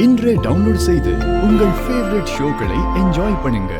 இன்றே டவுன்லோட் செய்து உங்கள் ஃபேவரட் ஷோக்களை என்ஜாய் பண்ணுங்க.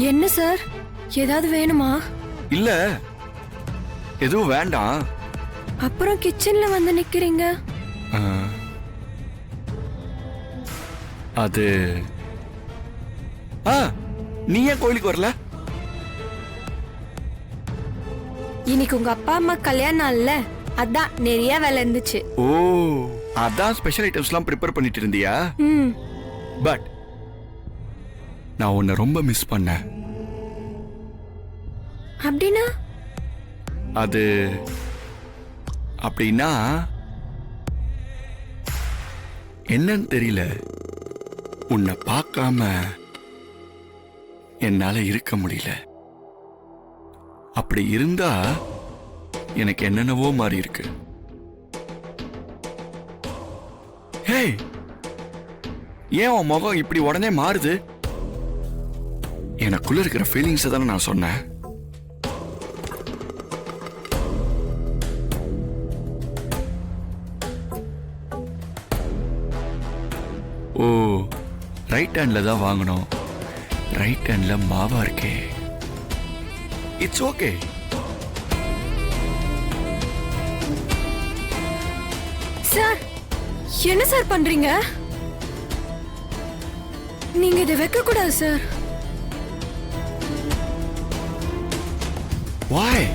என்ன சார், ஏதாவது வேணுமா? இல்ல, எதுவும் வேண்டாம். அப்புறம் கிச்சன்ல வந்து நிக்கிறீங்க. அது நீ ஏன் கோயிலுக்கு வரல? இன்னைக்கு உங்க அப்பா அம்மா கல்யாணம் நாள்ல, அதான் நிறைய வேலை இருந்துச்சு. ஓ, அதான் ஸ்பெஷல் ஐட்டம்ஸ்லாம் ப்ரிப்பேர் பண்ணிட்டு இருந்தியா? பட் நான் உன்னை ரொம்ப மிஸ் பண்ணேன். அப்படின்னா? அது அப்படின்னா என்னன்னு தெரியல, உன்னை பார்க்காம என்னால இருக்க முடியல. அப்படி இருந்தா எனக்கு என்னென்னவோ மாறி இருக்கு. ஹேய், ஏன் உன் முகம் இப்படி உடனே மாறுது? எனக்குள்ள இருக்கிற ஃபீலிங்ஸ் தானே நான் சொன்னேன். ஓ, ரைட் ஹேண்ட்ல தான் வாங்கணும். ரைட் ஹேண்ட்ல மாவா இருக்கே. It's okay. சார், என்ன சார் பண்றீங்க? நீங்க இதை வைக்க கூடாது சார். வாய்,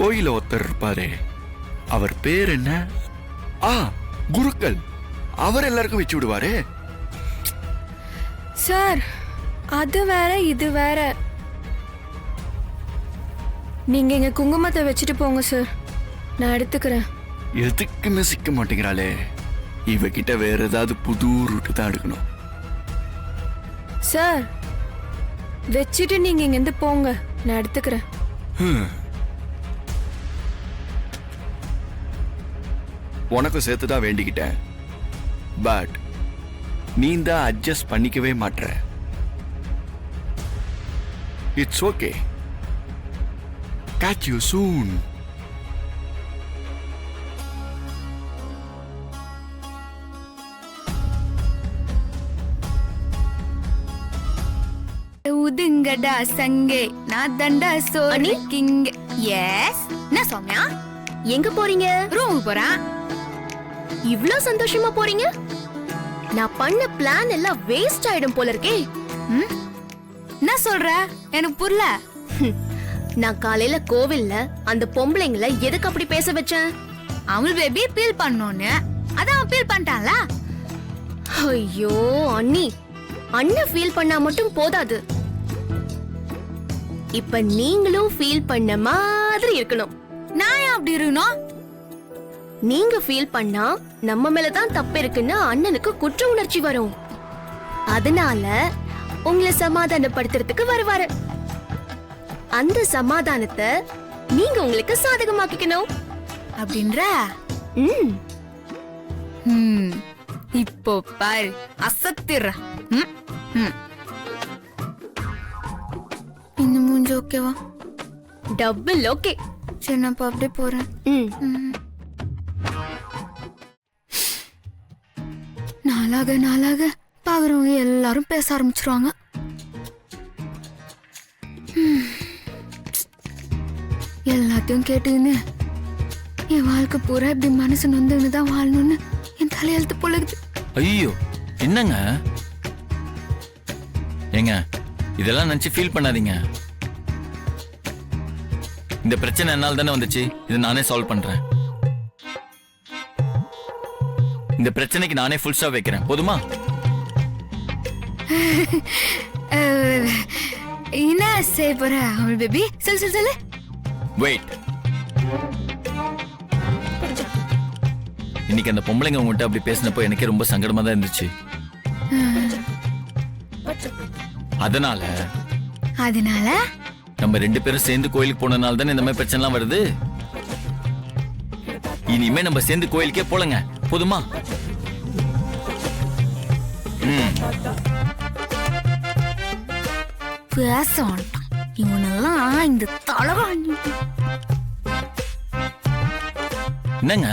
கோயில ஒருத்தர் இருப்பாரு, அவர் பேர் என்ன? குருக்கள். அவர் எல்லாருக்கும் வச்சு விடுவாரு. சார், அது வேற இது வேற. நீங்க இங்க குங்குமத்தை வச்சுட்டு போங்க சார், நான் எடுத்துக்கிறேன். எதுக்குமே சிக்க மாட்டேங்கிறாளே. இவகிட்ட வேற ஏதாவது புது ரூட்டு தான் எடுக்கணும். சார், வச்சுட்டு நீங்க இங்க இருந்து போங்க, நான் எடுத்துக்கிறேன். உனக்கு சேர்த்துதான் வேண்டிக்கிட்டேன். பட் நீ தான் அட்ஜஸ்ட் பண்ணிக்கவே மாட்ற. It's okay. Catch you soon. உதுங்கடா சங்கே நான் தண்டா சோனிக்கிங்க. எஸ், என்ன சௌமியா? எங்க போறீங்க? ரூமுக்கு போறேன். இவ்ளோ சந்தோஷமா போறீங்க? நான் பண்ண பிளான் எல்லாம் வேஸ்ட் ஆயிடும் போல இருக்கே. என்ன சொல்ற? எனக்கு புரியல. நான் காலையில கோவில்ல அந்த பொம்பளைங்கள எதுக்கு அப்படி பேச வச்சேன்? அமுல் பேபி பீல் பண்ணோன்னு, அதான் பீல் பண்ணிட்டான்ல. ஐயோ அண்ணி, அண்ணன் ஃபீல் பண்ணா மட்டும் போதாது, இப்ப நீங்களும் ஃபீல் பண்ண மாதிரி இருக்கணும். நான் ஏன் அப்படி இருக்கணும்? நீங்க ஃபீல் பண்ணா நம்ம மேலதான் தப்பு இருக்குன்னு அண்ணனுக்கு குற்ற உணர்ச்சி வரும். அதனால உங்களை சமாதானப்படுத்துறதுக்கு வருவாரு. அந்த சமாதானத்தை நீங்க உங்களுக்கு சாதகமாக்கிக்கணும் அப்படின்ற. இப்போ பாரு, அசத்திர. இந்த மூஞ்சி ஓகேவா? Double okay. சரி, நான் அப்படியே போறேன். நாளாக நாளாக பாக்குறவங்க எல்லாரும் பேச ஆரம்பிச்சிருவாங்க. எல்லாத்தையும் கேட்டுன்னு என் வாழ்க்கை பூரா இப்படி மனசு நொந்துன்னு தான் வாழணும்னு என் தலையெழுத்து பொழுது. ஐயோ, என்னங்க ஏங்க இதெல்லாம் நினைச்சு ஃபீல் பண்ணாதீங்க. இந்த பிரச்சனை என்னால தானே வந்துச்சு. இதை நானே சால்வ் பண்றேன். இந்த பிரச்சனைக்கு நானே ஃபுல் ஸ்டாப் வைக்கிறேன். போதுமா? என்ன செய்ய போற அமுல் பேபி? சொல்லு. வெயிட். இன்னைக்கு அந்த பொம்பளைங்க உங்கள்கிட்ட அப்படி பேசினப்போ எனக்கே ரொம்ப சங்கடமா தான் இருந்துச்சு. அதனால நம்ம 2 பேரும் சேர்ந்து கோயிலுக்கு போனனால தானே இந்த மாதிரி பிரச்சனைலாம் வருது. இனிமே நம்ம சேர்ந்து கோயிலுக்கே போலங்க. போதுமா? பேச மாட்டான் இவனெல்லாம். இந்த தலகாணி என்னங்க?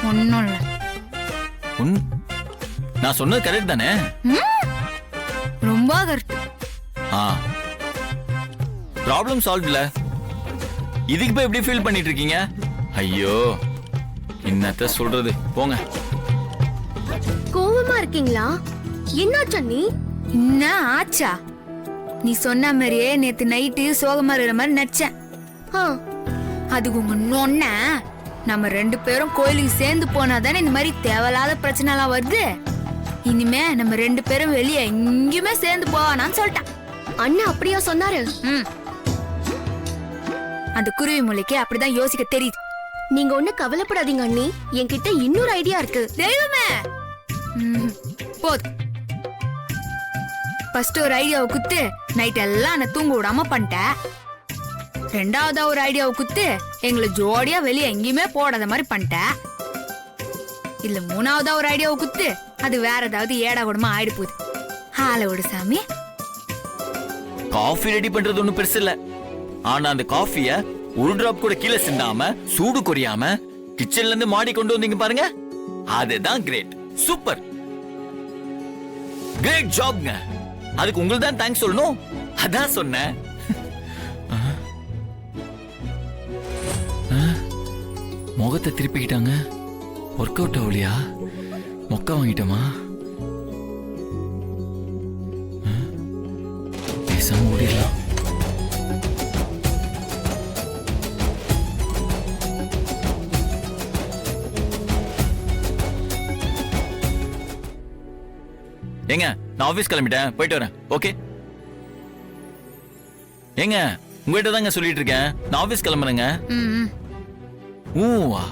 ஒன்னும் இல்ல. நான் சொன்னது கரெக்ட் தானே? ரொம்ப கரெக்ட். ப்ராப்ளம் சால்வ் இல்ல. இதுக்கு போய் எப்படி ஃபீல் பண்ணிட்டு இருக்கீங்க? ஐயோ என்னத்த சொல்றது. போங்க. கோவமா இருக்கீங்களா? என்னாச்சு அண்ணி? என்ன ஆச்சா? நீ சொன்ன மாதிரியே நேத்து நைட்டு சோகமா இருக்கிற மாதிரி நடிச்சேன். ஆ, அதுக்கு உங்க நொன்ன நம்ம 2 பேரும் கோயிலுக்கு சேர்ந்து போனாதானே இந்த மாதிரி தேவையில்லாத பிரச்சனை எல்லாம் வருது. இனிமே நம்ம 2 பேரும் வெளியே எங்கேயுமே சேர்ந்து போவானான்னு சொல்லிட்டான். அண்ணா அப்படியா சொன்னாரு? அந்த குருவி மொழிக்கு அப்படிதான் யோசிக்க தெரியுது. நீங்க ஒண்ணு கவலைப்படாதீங்க அண்ணி, என்கிட்ட இன்னொரு ஐடியா இருக்கு. தெய்வமே, போதும். ஃபர்ஸ்ட் ஒரு ஐடியாவை குத்து நைட் எல்லாம் நான் தூங்க விடாம பண்ணிட்டேன். 2ஆவதா ஒரு ஐடியாவை குத்து எங்களை ஜோடியா வெளியே எங்கேயுமே போடாத மாதிரி பண்ணிட்டேன். இல்ல 3ஆவதா ஒரு ஐடியாவை குத்து அது வேற ஏதாவது ஏடா கூடமா ஆயிடு போகுது. ஆள விடு சாமி. காஃபி ரெடி பண்றது ஒண்ணும் பெருசு இல்ல. ஆனா அந்த காஃபிய ஒரு டிராப் கூட கீழே சிந்தாம சூடு குறையாம கிச்சன்ல இருந்து மாடி கொண்டு வந்தீங்க பாருங்க. அதுதான் கிரேட். Super great ஜாப்ங்க. அதுக்கு உங்களுக்கு தான் தேங்க்ஸ் சொல்லணும். அதான் சொன்னேன். முகத்தை திருப்பிக்கிட்டாங்க. ஒர்க் அவுட் ஆகலையா? மொக்க வாங்கிட்டோமா? பேசாம ஓடிடலாம். ஏங்க நான் ஆபீஸ் கிளம்பிட்டேன், போயிட்டு வரேன். ஓகே ஏங்க உங்ககிட்ட தாங்க சொல்லிட்டு இருக்கேன். நான் ஆபீஸ் கிளம்புறேங்க. ஊவா